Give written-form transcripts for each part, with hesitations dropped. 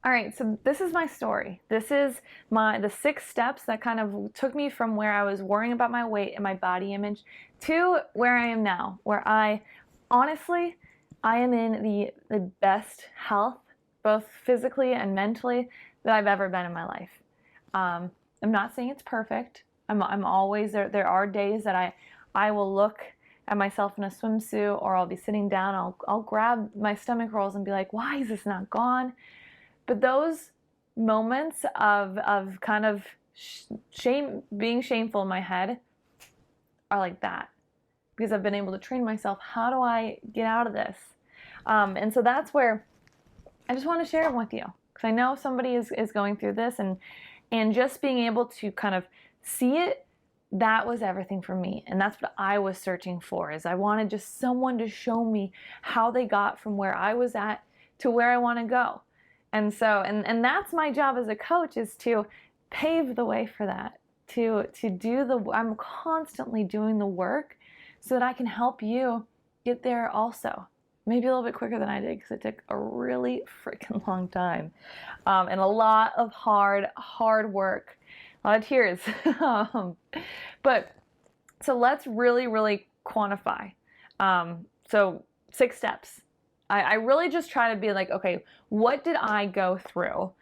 All right, so this is my story. This is the 6 steps that kind of took me from where I was worrying about my weight and my body image to where I am now, where I honestly am in the best health, both physically and mentally, that I've ever been in my life. I'm not saying it's perfect. I'm always there. There are days that I will look at myself in a swimsuit, or I'll be sitting down. I'll grab my stomach rolls and be like, why is this not gone? But those moments of kind of being shameful in my head are like that, because I've been able to train myself. How do I get out of this? And so that's where I just want to share it with you, because I know somebody is going through this, and just being able to kind of see it, that was everything for me. And that's what I was searching for, is I wanted just someone to show me how they got from where I was at to where I want to go. And so, and that's my job as a coach, is to pave the way for that, to do I'm constantly doing the work so that I can help you get there also. Maybe a little bit quicker than I did, because it took a really freaking long time. And a lot of hard work, a lot of tears. But so let's really quantify. So 6 steps. I really just try to be like, okay, what did I go through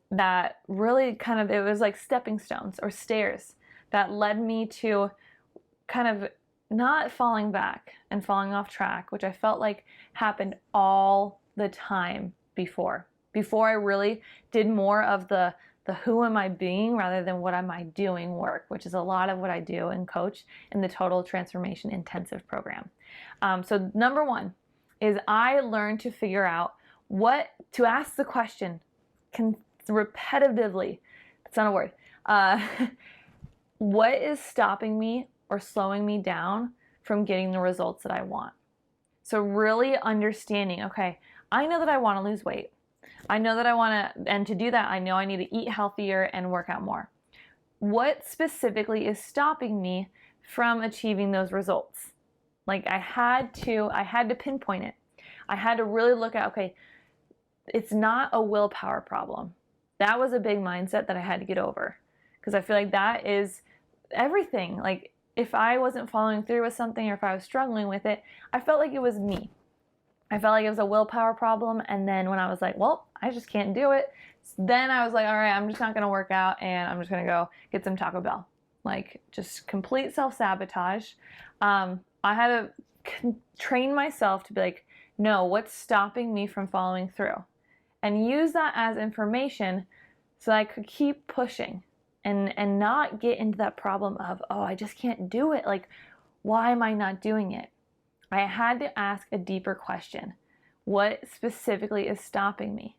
that really kind of, it was like stepping stones or stairs that led me to kind of not falling back and falling off track, which I felt like happened all the time before I really did more of the who am I being rather than what am I doing work, which is a lot of what I do and coach in the Total Transformation Intensive program. So number 1 is I learned to figure out to ask the question repetitively. That's not a word. What is stopping me or slowing me down from getting the results that I want? So really understanding, okay, I know that I want to lose weight. I know that I want to, and to do that, I know I need to eat healthier and work out more. What specifically is stopping me from achieving those results? Like I had to pinpoint it. I had to really look at, okay, it's not a willpower problem. That was a big mindset that I had to get over, because I feel like that is everything. Like if I wasn't following through with something, or if I was struggling with it, I felt like it was me. I felt like it was a willpower problem. And then when I was like, well, I just can't do it, then I was like, all right, I'm just not going to work out, and I'm just going to go get some Taco Bell. Like just complete self-sabotage. I had to train myself to be like, no, what's stopping me from following through? And use that as information so I could keep pushing and not get into that problem of, oh, I just can't do it. Like, why am I not doing it? I had to ask a deeper question. What specifically is stopping me?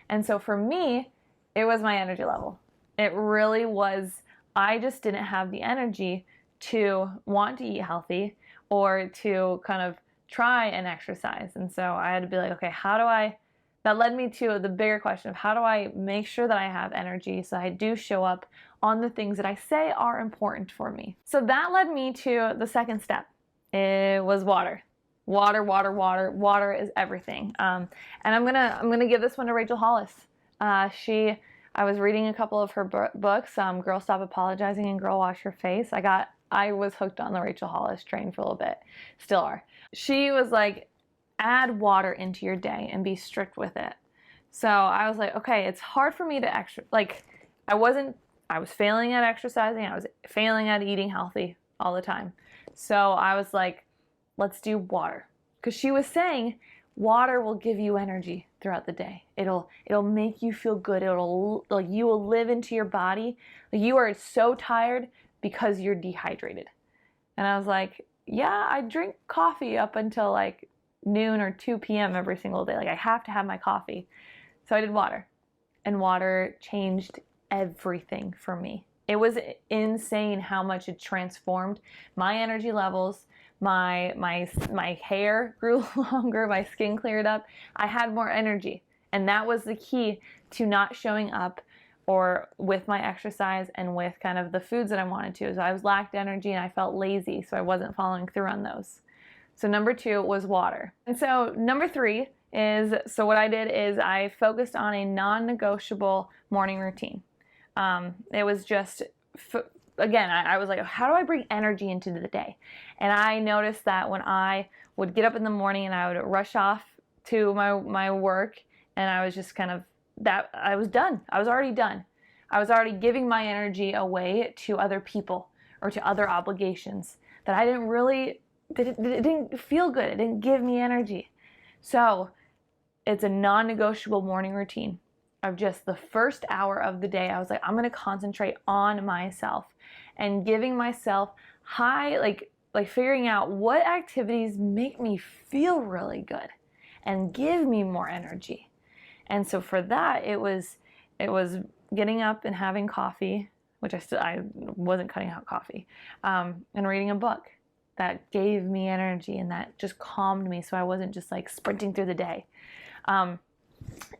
And so for me, it was my energy level. It really was, I just didn't have the energy to want to eat healthy or to kind of try and exercise. And so I had to be like, okay, that led me to the bigger question of how do I make sure that I have energy so I do show up on the things that I say are important for me. So that led me to the 2nd step. It was water. Water is everything. And I'm gonna give this one to Rachel Hollis. I was reading a couple of her books, Girl Stop Apologizing and Girl Wash Your Face. I was hooked on the Rachel Hollis train for a little bit, still are. She was like, add water into your day and be strict with it. So I was like, okay, it's hard for me to I was failing at exercising. I was failing at eating healthy all the time. So I was like, let's do water. Because she was saying water will give you energy throughout the day. It'll make you feel good. You will live into your body. You are so tired because you're dehydrated. And I was like, yeah, I drink coffee up until like noon or 2 p.m. every single day. Like I have to have my coffee. So I did water, and water changed everything for me. It was insane how much it transformed my energy levels. My hair grew longer, my skin cleared up. I had more energy, and that was the key to not showing up or with my exercise and with kind of the foods that I wanted to. So I was lacked energy and I felt lazy, so I wasn't following through on those. So number 2 was water. And so number 3 is, so what I did is I focused on a non-negotiable morning routine. It was just, again, I was like, how do I bring energy into the day? And I noticed that when I would get up in the morning and I would rush off to my work, and I was just kind of, I was done. I was already done. I was already giving my energy away to other people or to other obligations that I didn't really, it didn't feel good. It didn't give me energy. So it's a non-negotiable morning routine of just the first hour of the day. I was like, I'm going to concentrate on myself and giving myself like figuring out what activities make me feel really good and give me more energy. And so for that, it was getting up and having coffee, which I wasn't cutting out coffee, and reading a book that gave me energy and that just calmed me, so I wasn't just like sprinting through the day.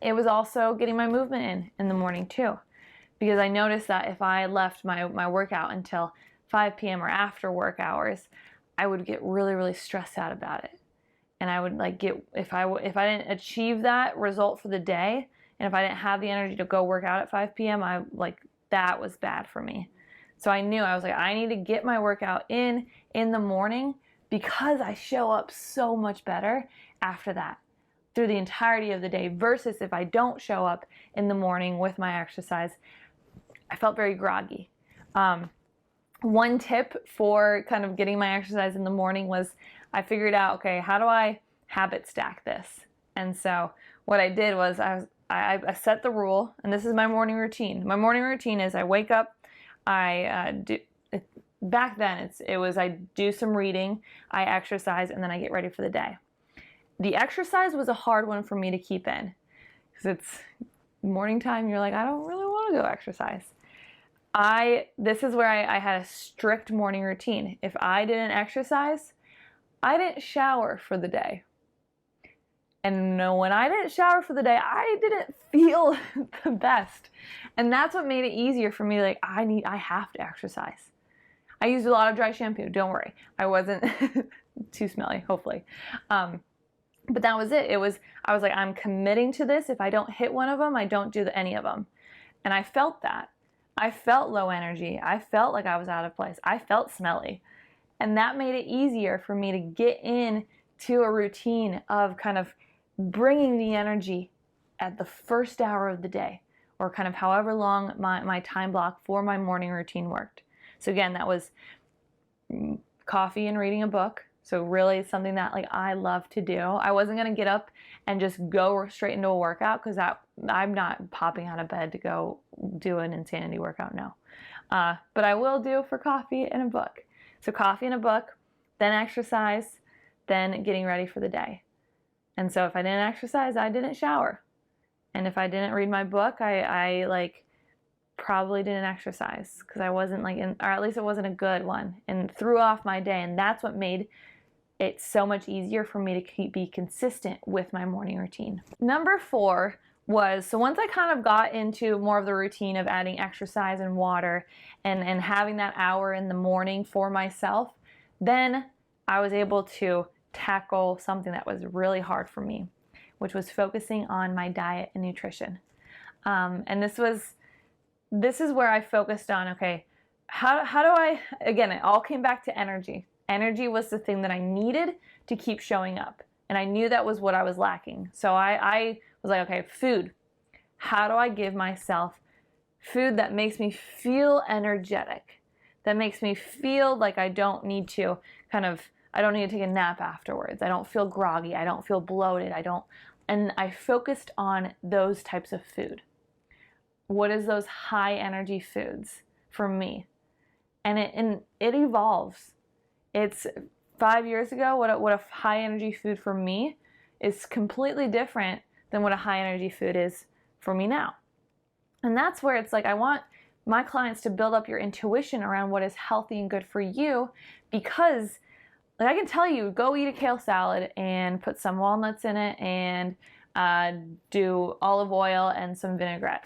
It was also getting my movement in the morning too, because I noticed that if I left my workout until 5 p.m. or after work hours, I would get really, really stressed out about it. And I would like if I didn't achieve that result for the day, and if I didn't have the energy to go work out at 5 p.m., that was bad for me. So I knew, I was like, I need to get my workout in the morning, because I show up so much better after that through the entirety of the day, versus if I don't show up in the morning with my exercise, I felt very groggy. One tip for kind of getting my exercise in the morning was I figured out, okay, how do I habit stack this? And so what I did was I set the rule, and this is my morning routine. My morning routine is I wake up, back then I do some reading, I exercise, and then I get ready for the day. The exercise was a hard one for me to keep in, because it's morning time, you're like, I don't really want to go exercise. This is where I had a strict morning routine. If I didn't exercise, I didn't shower for the day. And no, when I didn't shower for the day, I didn't feel the best. And that's what made it easier for me. Like, I have to exercise. I used a lot of dry shampoo. Don't worry. I wasn't too smelly, hopefully. But that was it. I was like, I'm committing to this. If I don't hit one of them, I don't do any of them. And I felt that. I felt low energy. I felt like I was out of place. I felt smelly. And that made it easier for me to get into a routine of kind of bringing the energy at the first hour of the day, or kind of however long my time block for my morning routine worked. So again, that was coffee and reading a book. So really something that like I love to do. I wasn't going to get up and just go straight into a workout, because I'm not popping out of bed to go do an insanity workout, no. But I will do for coffee and a book. So coffee and a book, then exercise, then getting ready for the day. And so if I didn't exercise, I didn't shower. And if I didn't read my book, I like probably didn't exercise, because I wasn't like or at least it wasn't a good one, and threw off my day. And that's what made it so much easier for me to be consistent with my morning routine. Number 4 was, so once I kind of got into more of the routine of adding exercise and water and having that hour in the morning for myself, then I was able to tackle something that was really hard for me, which was focusing on my diet and nutrition. And this is where I focused on, okay, how do I, again, it all came back to energy. Energy was the thing that I needed to keep showing up. And I knew that was what I was lacking. So I was like, okay, food. How do I give myself food that makes me feel energetic, that makes me feel like I don't need to take a nap afterwards. I don't feel groggy. I don't feel bloated. And I focused on those types of food. What is those high energy foods for me? And it evolves. It's 5 years ago, what a high energy food for me is completely different than what a high energy food is for me now. And that's where it's like, I want my clients to build up your intuition around what is healthy and good for you, because like I can tell you, go eat a kale salad and put some walnuts in it and do olive oil and some vinaigrette.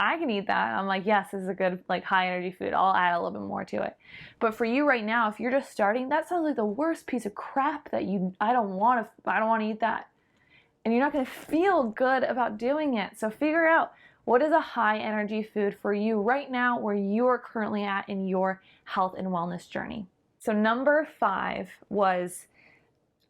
I can eat that. I'm like, yes, this is a good, like, high energy food. I'll add a little bit more to it. But for you right now, if you're just starting, that sounds like the worst piece of crap that I don't want to eat that. And you're not going to feel good about doing it. So figure out, what is a high energy food for you right now, where you are currently at in your health and wellness journey. So number 5 was,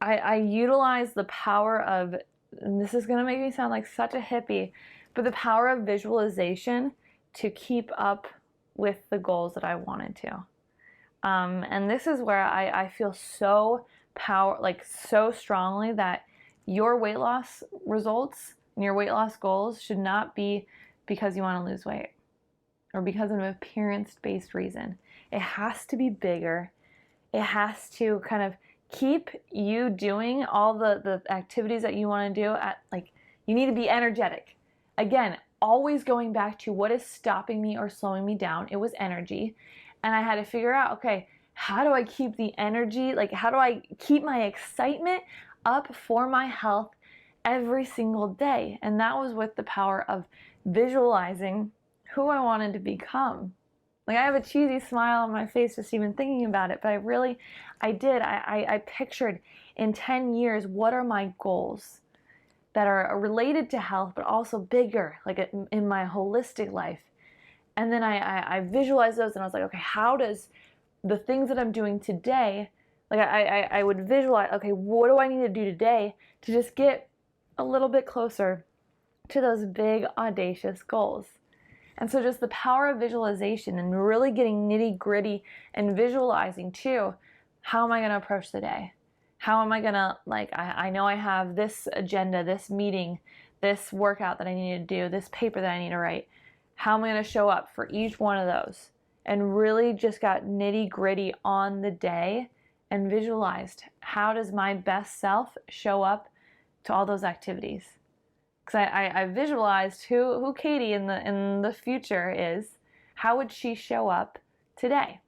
I utilized the power of, and this is going to make me sound like such a hippie, but the power of visualization to keep up with the goals that I wanted to. And this is where I feel so so strongly that your weight loss results and your weight loss goals should not be because you want to lose weight or because of an appearance-based reason. It has to be bigger. It has to kind of keep you doing all the activities that you want to do you need to be energetic. Again, always going back to what is stopping me or slowing me down. It was energy. And I had to figure out, okay, how do I keep the energy? How do I keep my excitement up for my health every single day? And that was with the power of visualizing who I wanted to become. I have a cheesy smile on my face just even thinking about it, but I pictured in 10 years, what are my goals that are related to health, but also bigger, in my holistic life. And then I visualized those, and I was like, okay, how does the things that I'm doing today, I would visualize, okay, what do I need to do today to just get a little bit closer to those big, audacious goals? And so just the power of visualization and really getting nitty gritty and visualizing too, how am I going to approach the day? How am I going to, I know I have this agenda, this meeting, this workout that I need to do, this paper that I need to write. How am I going to show up for each one of those? And really just got nitty gritty on the day and visualized, how does my best self show up to all those activities? Because I visualized who Katie in the future is. How would she show up today?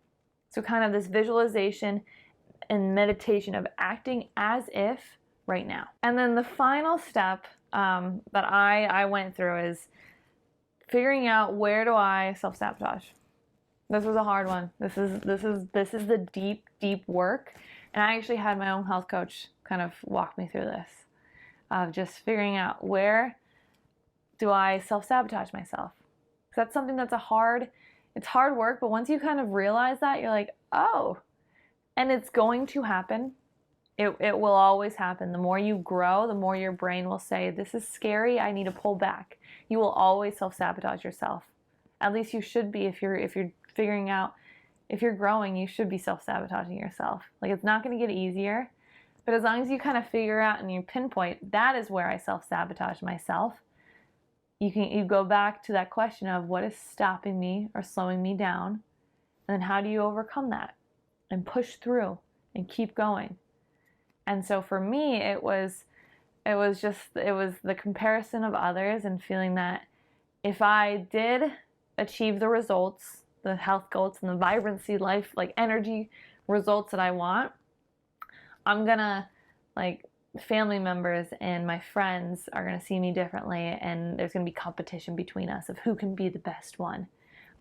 So kind of this visualization and meditation of acting as if right now. And then the final step that I went through is figuring out, where do I self-sabotage? This was a hard one. This is the deep work. And I actually had my own health coach kind of walk me through this, of just figuring out, where do I self-sabotage myself? Because that's something that's it's hard work, but once you kind of realize that, you're like, oh, and it's going to happen. It will always happen. The more you grow, the more your brain will say, this is scary, I need to pull back. You will always self-sabotage yourself. At least you should be. If you're figuring out, if you're growing, you should be self-sabotaging yourself. It's not going to get easier, but as long as you kind of figure out and you pinpoint, that is where I self-sabotage myself. You go back to that question of, what is stopping me or slowing me down, and then how do you overcome that and push through and keep going. And so for me, it was the comparison of others and feeling that if I did achieve the results, the health goals and the vibrancy life, energy results that I want, I'm gonna, family members and my friends are gonna see me differently, and there's gonna be competition between us of who can be the best one.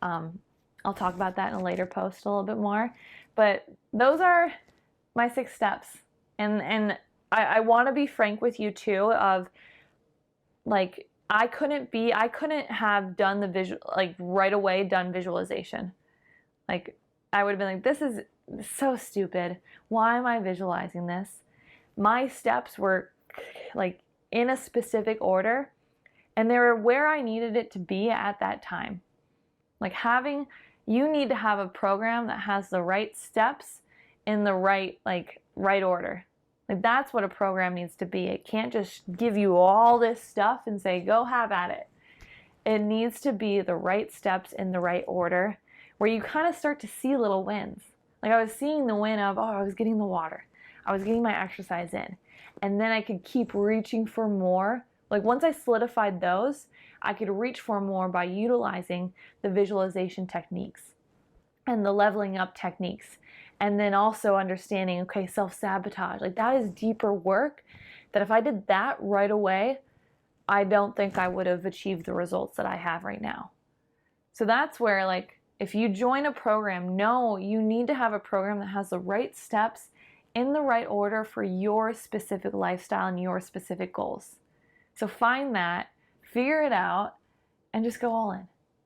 I'll talk about that in a later post a little bit more, but those are my 6 steps. And I want to be frank with you too, of I couldn't have done the right away done visualization. I would have been like, this is so stupid. Why am I visualizing this? My steps were in a specific order, and they were where I needed it to be at that time. You need to have a program that has the right steps in the right order. That's what a program needs to be. It can't just give you all this stuff and say, go have at it. It needs to be the right steps in the right order, where you kind of start to see little wins. I was seeing the win of, I was getting the water. I was getting my exercise in. And then I could keep reaching for more. Once I solidified those, I could reach for more by utilizing the visualization techniques and the leveling up techniques. And then also understanding, okay, self-sabotage. That is deeper work that if I did that right away, I don't think I would have achieved the results that I have right now. So that's where, like, if you join a program, no, you need to have a program that has the right steps in the right order for your specific lifestyle and your specific goals. So find that, figure it out, and just go all in.